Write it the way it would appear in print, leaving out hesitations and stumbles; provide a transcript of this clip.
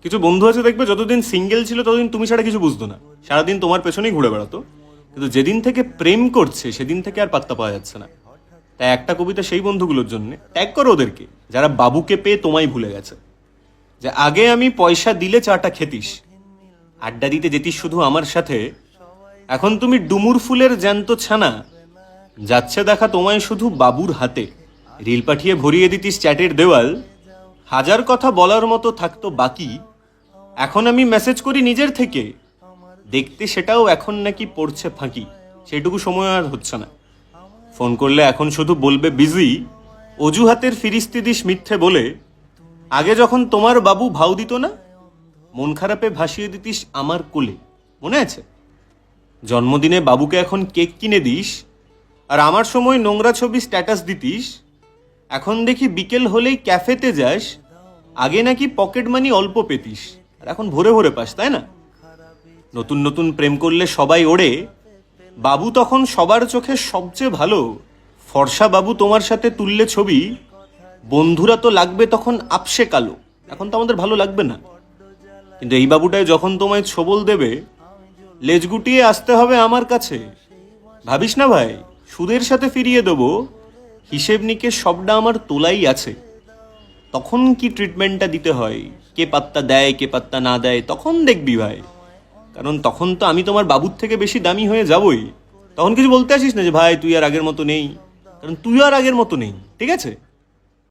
কিছু বন্ধু আছে দেখবে, যতদিন সিঙ্গেল ছিল ততদিন তুমি ছাড়া কিছু বুঝতো না, সারাদিন তোমার পেছনেই ঘুরে বেড়াতো। কিন্তু যেদিন থেকে প্রেম করছে সেদিন থেকে আর পাত্তা পাওয়া যাচ্ছে না। তাই একটা কবিতা সেই বন্ধুগুলোর জন্য, ট্যাগ করো ওদেরকে, যারা বাবুকে পেয়ে তোমায় ভুলে গেছে। যে আগে আমি পয়সা দিলে চাটা খেতিস, আড্ডা দিতে যেতিস শুধু আমার সাথে, এখন তুমি ডুমুর ফুলের জ্যান্ত ছানা, যাচ্ছে দেখা তোমায় শুধু বাবুর হাতে। রিল পাঠিয়ে ভরিয়ে দিতিস চ্যাটের দেওয়াল, হাজার কথা বলার মতো থাকতো বাকি, এখন আমি মেসেজ করি নিজের থেকে, দেখতে সেটাও এখন নাকি পড়ছে ফাঁকি। সেটুকু সময় আর হচ্ছে না। ফোন করলে এখন শুধু বলবে বিজি, অজুহাতের ফিরিস্তি দিস মিথ্যে বলে। আগে যখন তোমার বাবু ভাও দিত না, মন খারাপে ভাসিয়ে দিতিস আমার কোলে, মনে আছে? জন্মদিনে বাবুকে এখন কেক কিনে দিস, আর আমার সময় নোংরা ছবি স্ট্যাটাস দিতিস। এখন দেখি বিকেল হলেই ক্যাফেতে যাস, আগে নাকি পকেট মানি অল্প পেতিস, আর এখন ভরে ভরে পাস, তাই না? নতুন নতুন প্রেম করলে সবাই ওড়ে, বাবু তখন সবার চোখে সবচেয়ে ভালো। ফর্সা বাবু তোমার সাথে তুললে ছবি, বন্ধুরা তো লাগবে তখন আপসে কালো, এখন তো আমাদের ভালো লাগবে না। কিন্তু এই বাবুটাই যখন তোমায় ছোবল দেবে, লেজ গুটিয়ে আসতে হবে আমার কাছে। ভাবিস না ভাই, সুদের সাথে ফিরিয়ে দেবো, হিসেব নিকেশ সবটা আমার তোলাই আছে। তখন কি ট্রিটমেন্টটা দিতে হয়, কে পাত্তা দেয় কে পাত্তা না দেয়, তখন দেখবি ভাই। কারণ তখন তো আমি তোমার বাবুর থেকে বেশি দামি হয়ে যাবই। তখন কিছু বলতে আসিস না যে ভাই তুই আর আগের মতো নেই, কারণ তুই আর আগের মতো নেই, ঠিক আছে?